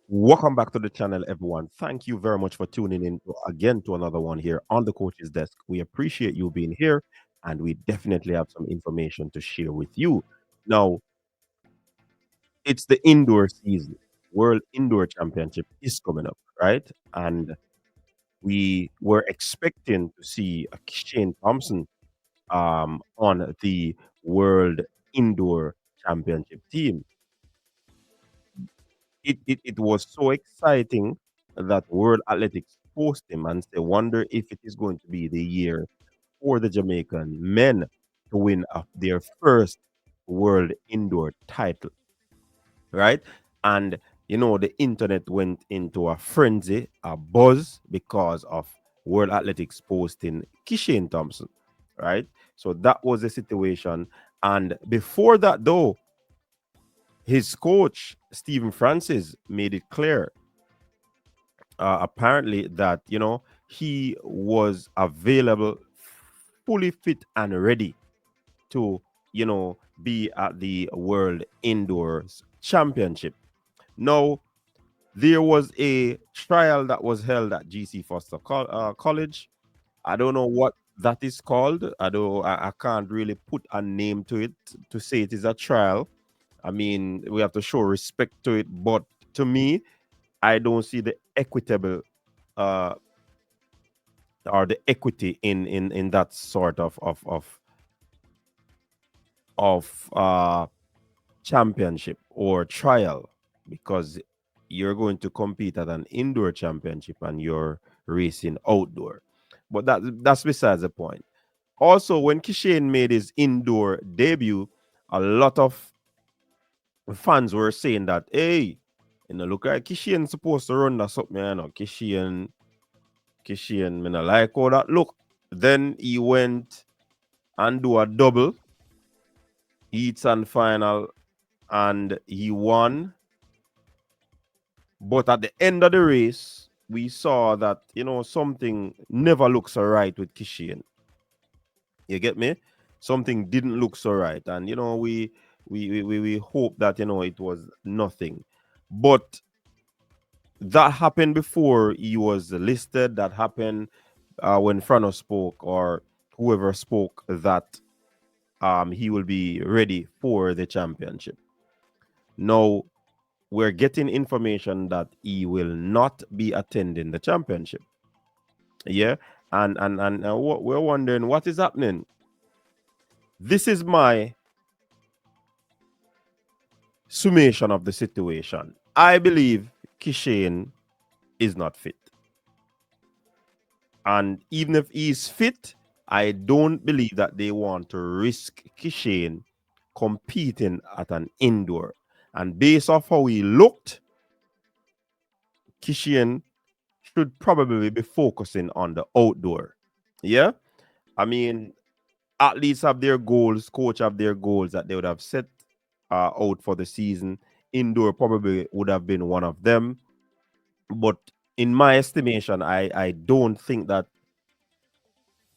Welcome back to the channel, everyone. Thank you very much for tuning in again to another one here on the coach's desk. We appreciate you being here, and we definitely have some information to share with you. Now, it's the indoor season. World Indoor Championship is coming up, right? And we were expecting to see a Kishane Thompson on the World Indoor Championship team. It was so exciting that World Athletics post him and say, wonder if it is going to be the year for the Jamaican men to win their first world indoor title, right? And the internet went into a frenzy, a buzz because of World Athletics posting Kishane Thompson, right? So that was the situation. And before that, though, his coach, Stephen Francis, made it clear apparently that he was available, fully fit and ready to be at the World Indoors Championship. Now, there was a trial that was held at GC Foster College. I don't know what that is called. I can't really put a name to it to say it is a trial. I mean, we have to show respect to it, but to me, I don't see the equitable uh or the equity in that sort of championship or trial, because you're going to compete at an indoor championship and you're racing outdoor. But that's besides the point. Also, when Kishane made his indoor debut, a lot of fans were saying that, hey, look like Kishane supposed to run that something, Kishane, me not like how that look. Then he went and do a double heats and final, and he won. But at the end of the race, we saw that something never looks all right with Kishane. You get me? Something didn't look so right, and we hope that it was nothing. But that happened before he was listed. That happened when Frano spoke, or whoever spoke, that he will be ready for the championship. Now, we're getting information that he will not be attending the championship. Yeah. And what we're wondering what is happening. This is my summation of the situation. I believe Kishane is not fit. And even if he's fit, I don't believe that they want to risk Kishane competing at an indoor. And based off how he looked, Kishane should probably be focusing on the outdoor. Yeah. I mean, athletes have their goals, coach have their goals that they would have set out for the season. Indoor probably would have been one of them. But in my estimation, I don't think that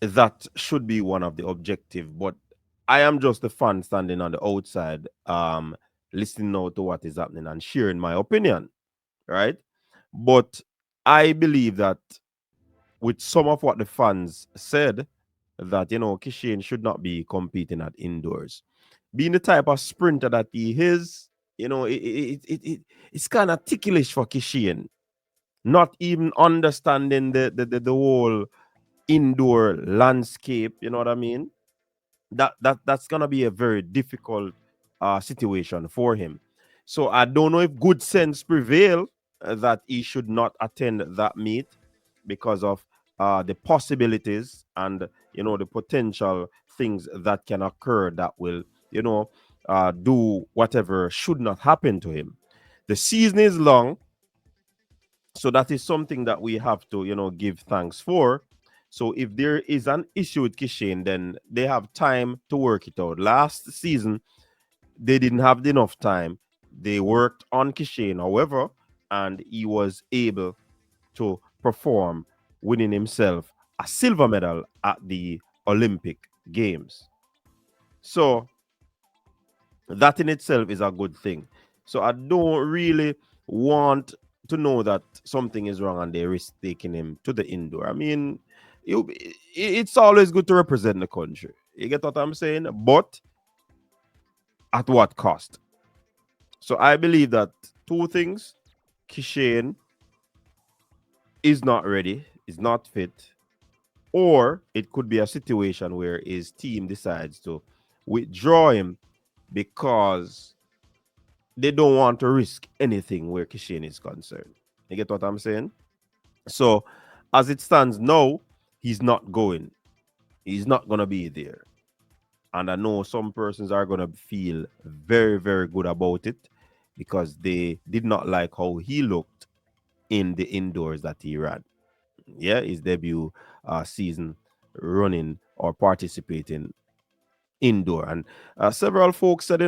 that should be one of the objective. But I am just a fan standing on the outside, listening out to what is happening and sharing my opinion, right? But I believe that with some of what the fans said, that Kishane should not be competing at indoors. Being the type of sprinter that he is, it's kind of ticklish for Kishane. Not even understanding the whole indoor landscape, you know what I mean? That's gonna be a very difficult situation for him. So I don't know if good sense prevail that he should not attend that meet because of the possibilities and the potential things that can occur that will do whatever should not happen to him. The season is long, so that is something that we have to give thanks for. So if there is an issue with Kishane, then they have time to work it out. Last season they didn't have enough time. They worked on Kishane, however, and he was able to perform, winning himself a silver medal at the Olympic Games. So that in itself is a good thing. So I don't really want to know that something is wrong and they risk taking him to the indoor. I mean, it's always good to represent the country. You get what I'm saying? But at what cost? So I believe that two things: Kishane is not ready, is not fit, or it could be a situation where his team decides to withdraw him because they don't want to risk anything where Kishane is concerned. You get what I'm saying? So, as it stands now, he's not going. He's not going to be there. And I know some persons are going to feel very, very good about it because they did not like how he looked in the indoors that he ran. Yeah, his debut season running or participating indoor. And several folks said,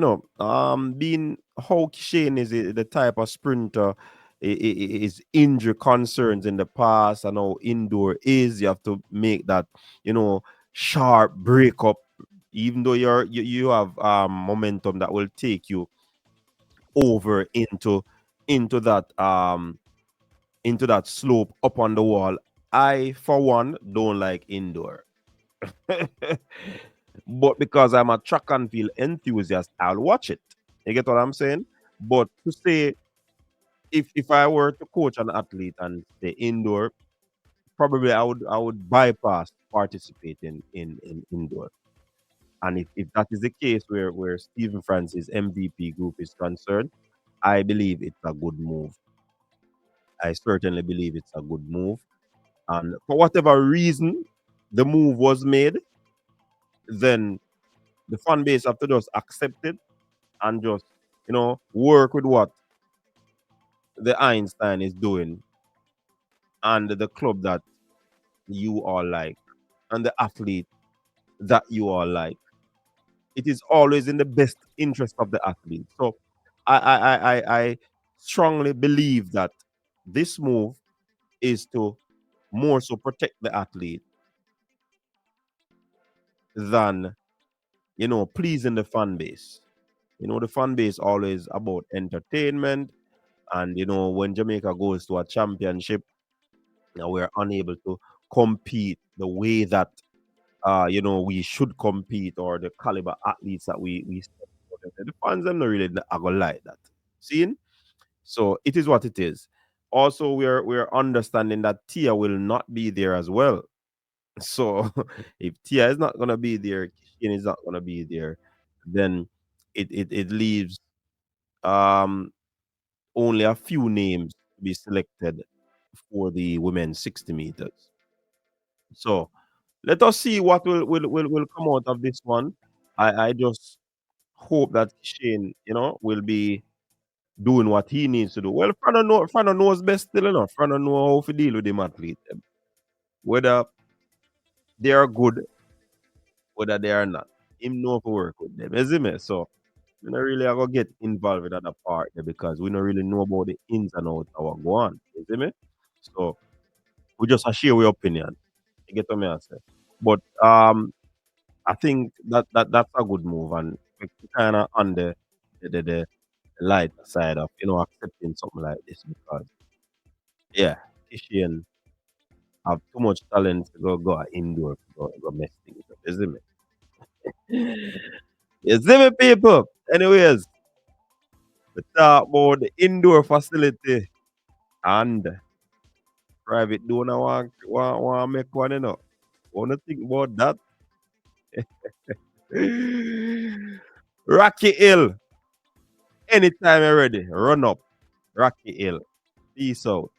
being how Shane is the type of sprinter, his injury concerns in the past and how indoor is, you have to make that, sharp breakup, even though you have momentum that will take you over into that slope up on the wall. I, for one, don't like indoor. But because I'm a track and field enthusiast, I'll watch it. You get what I'm saying? But to say, if I were to coach an athlete and stay indoor, probably I would bypass participating in indoor. And if that is the case where Stephen Francis MVP group is concerned, I believe it's a good move. I certainly believe it's a good move. And for whatever reason the move was made, then the fan base have to just accept it and just, work with what the Einstein is doing and the club that you all like and the athlete that you all like. It is always in the best interest of the athlete. So I strongly believe that this move is to more so protect the athlete than pleasing the fan base. The fan base always about entertainment, and when Jamaica goes to a championship, we're unable to compete the way that we should compete, or the caliber athletes that we set for them. The fans them not really are gonna like that. Seeing? So it is what it is. Also, we're understanding that Tia will not be there as well. So if Tia is not gonna be there, Kishin is not gonna be there, then it leaves um only a few names to be selected for the women's 60 meters. So let us see what will come out of this one. I just hope that Shane, will be doing what he needs to do. Well, Frano knows best still enough. Frano know how to deal with the athlete. Whether they are good, whether they are not. Him know how to work with them. You see me? So we don't really have to get involved with that part there because we don't really know about the ins and outs of what go on. You see me? So we just share our opinion. You get what me I say? But I think that's a good move, and kind of on the light side of accepting something like this because yeah, Kishian have too much talent to go indoor to go mess things up, isn't it? Isn't it, people? Anyways, we talk about the indoor facility and private donor want make one, Wanna think about that? Rocky Hill, anytime you're ready, run up. Rocky Hill. Peace out.